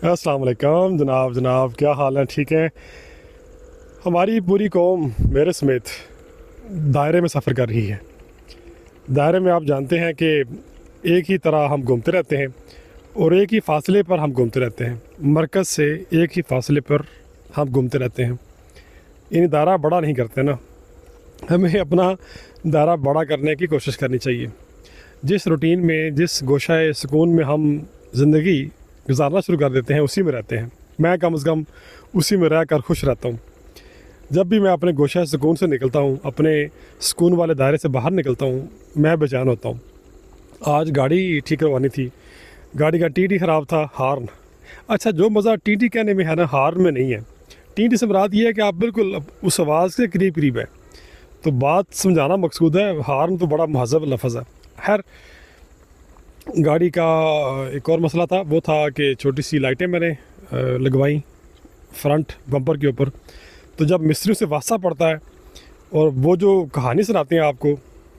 अस्सलाम वालेकुम जनाब क्या हाल है? ठीक है। हमारी पूरी कौम मेरे समेत दायरे में सफ़र कर रही है। दायरे में आप जानते हैं कि एक ही तरह हम घूमते रहते हैं और एक ही फासले पर हम घूमते रहते हैं। मरकज़ से एक ही फासले पर हम घूमते रहते हैं। इन दायरा बड़ा नहीं करते ना, हमें अपना दायरा बड़ा करने की कोशिश करनी चाहिए। जिस रूटीन में, जिस गोशाए सुकून में हम ज़िंदगी गुजारना शुरू कर देते हैं, उसी में रहते हैं। मैं कम से कम उसी में रह कर खुश रहता हूँ। जब भी मैं अपने गोशाए सुकून से निकलता हूँ, अपने सुकून वाले दायरे से बाहर निकलता हूँ, मैं बेचैन होता हूँ। आज गाड़ी ठीक करवानी थी, गाड़ी का टीटी ख़राब था, हॉर्न। अच्छा, जो मज़ा टीटी कहने में है ना, हॉर्न में नहीं है। टीटी से मुराद ये है कि आप बिल्कुल उस आवाज़ के करीब करीब है, तो बात समझाना मकसूद है। हॉर्न तो बड़ा महज़ब लफ्ज़ है। खैर, गाड़ी का एक और मसला था, वो था कि छोटी सी लाइटें मैंने लगवाई फ्रंट बम्पर के ऊपर। तो जब मिस्त्रियों से वास्ता पड़ता है और वो जो कहानी सुनाते हैं आपको,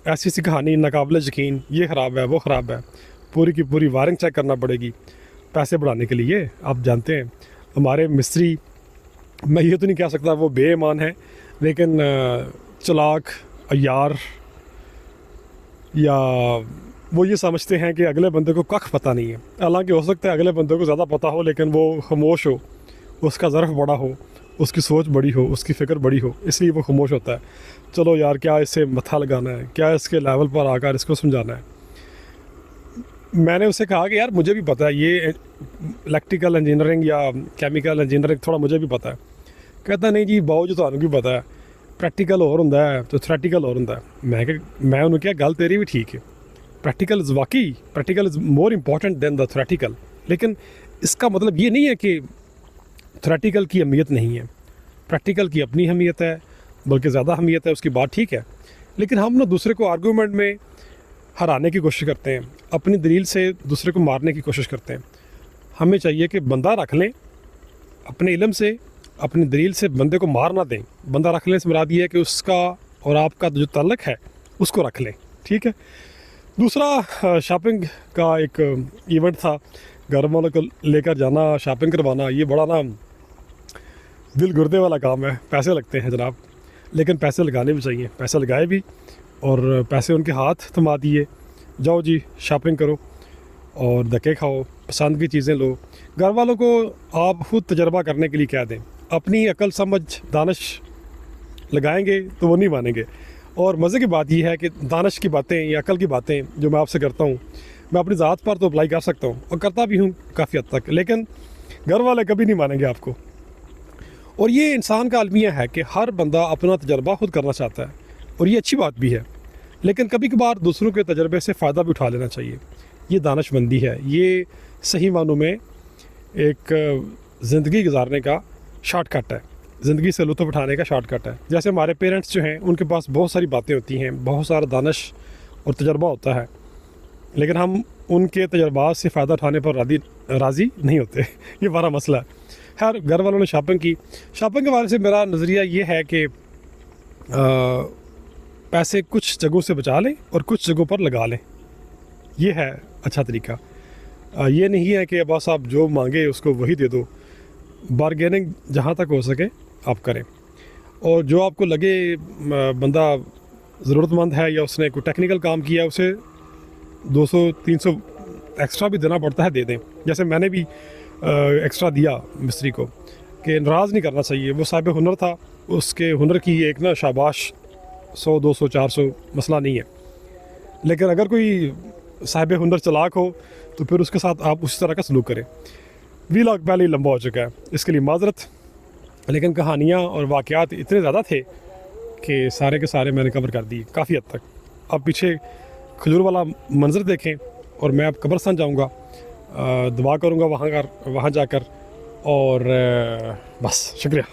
ऐसी सी कहानी नाकाबिल यकीन, ये ख़राब है, वो ख़राब है, पूरी की पूरी वायरिंग चेक करना पड़ेगी पैसे बढ़ाने के लिए। आप जानते हैं हमारे मिस्त्री, मैं ये तो नहीं कह सकता वो बेईमान है, लेकिन चालाक, अय्यार, या वो ये समझते हैं कि अगले बंदे को कख पता नहीं है। हालांकि हो सकता है अगले बंदे को ज़्यादा पता हो, लेकिन वो खामोश हो, उसका ज़र्फ़ बड़ा हो, उसकी सोच बड़ी हो, उसकी फ़िक्र बड़ी हो, इसलिए वो खामोश होता है। चलो यार, क्या इससे मत्था लगाना है, क्या इसके लेवल पर आकर इसको समझाना है। मैंने उससे कहा कि यार मुझे भी पता है, ये इलेक्ट्रिकल इंजीनियरिंग या केमिकल इंजीनियरिंग थोड़ा मुझे भी पता है। कहता नहीं जी बाऊ जी, तुहानू की पता है, प्रैक्टिकल और होंदा है तो थ्रैटिकल और होंदा है। मैं उन्होंने कहा गल तेरी भी ठीक है, प्रैक्टिकल इज़ वाकई, practical is more important than the theoretical. लेकिन इसका मतलब ये नहीं है कि थ्रैटिकल की अहमियत नहीं है। प्रैक्टिकल की अपनी अहमियत है, बल्कि ज़्यादा अहमियत है, उसकी बात ठीक है। लेकिन हम ना दूसरे को आर्गूमेंट में हराने की कोशिश करते हैं, अपनी दलील से दूसरे को मारने की कोशिश करते हैं। हमें चाहिए कि बंदा रख लें, अपने इल्म से, अपनी दलील से बंदे को मार ना दें। बंदा रख लें से मुराद ये है कि उसका और आपका जो ताल्लुक है उसको रख लें, ठीक है। दूसरा, शॉपिंग का एक इवेंट था, घर वालों को लेकर जाना, शॉपिंग करवाना। ये बड़ा ना दिल गुर्दे वाला काम है, पैसे लगते हैं जनाब, लेकिन पैसे लगाने भी चाहिए। पैसे लगाए भी और पैसे उनके हाथ थमा दिए, जाओ जी शॉपिंग करो और धक्के खाओ, पसंद की चीज़ें लो। घर वालों को आप खुद तजर्बा करने के लिए कह दें, अपनी अकल समझ दानिश लगाएंगे तो वो नहीं मानेंगे। और मज़े की बात यह है कि दानिश की बातें या अकल की बातें जो मैं आपसे करता हूँ, मैं अपनी ज़ात पर तो अप्लाई कर सकता हूँ और करता भी हूँ काफ़ी हद तक, लेकिन घर वाले कभी नहीं मानेंगे आपको। और ये इंसान का अलमिया है कि हर बंदा अपना तजर्बा खुद करना चाहता है, और ये अच्छी बात भी है, लेकिन कभी कभार दूसरों के तजर्बे से फ़ायदा भी उठा लेना चाहिए। ये दानिशमंदी है, ये सही मानों में एक ज़िंदगी गुजारने का शॉर्टकट है, ज़िंदगी से लुत्फ़ उठाने का शॉर्टकट है। जैसे हमारे पेरेंट्स जो हैं, उनके पास बहुत सारी बातें होती हैं, बहुत सारा दानिश और तजर्बा होता है, लेकिन हम उनके तजर्बात से फ़ायदा उठाने पर राज़ी नहीं होते। ये हमारा मसला है। खैर, घर वालों ने शॉपिंग की। शॉपिंग के बारे से मेरा नज़रिया ये है कि पैसे कुछ जगहों से बचा लें और कुछ जगहों पर लगा लें, ये है अच्छा तरीका। ये नहीं है कि बस आप जो मांगे उसको वही दे दो। बारगेनिंग जहाँ तक हो सके आप करें, और जो आपको लगे बंदा ज़रूरतमंद है या उसने कोई टेक्निकल काम किया, उसे 200-300 एक्स्ट्रा भी देना पड़ता है, दे दें। जैसे मैंने भी एक्स्ट्रा दिया मिस्त्री को, कि नाराज़ नहीं करना चाहिए। वो साहिब हुनर था, उसके हुनर की एक ना शाबाश 100, 200, 400 मसला नहीं है। लेकिन अगर कोई साहिब हुनर चलाक हो तो फिर उसके साथ आप उसी तरह का सलूक करें। व्लॉग पहले ही लंबा हो चुका है, इसके लिए माजरत, लेकिन कहानियाँ और वाक़यात इतने ज़्यादा थे कि सारे के सारे मैंने कवर कर दिए काफ़ी हद तक। अब पीछे खजूर वाला मंज़र देखें, और मैं अब कब्रस्तान जाऊँगा, दुआ करूँगा वहाँ जाकर, और बस शुक्रिया।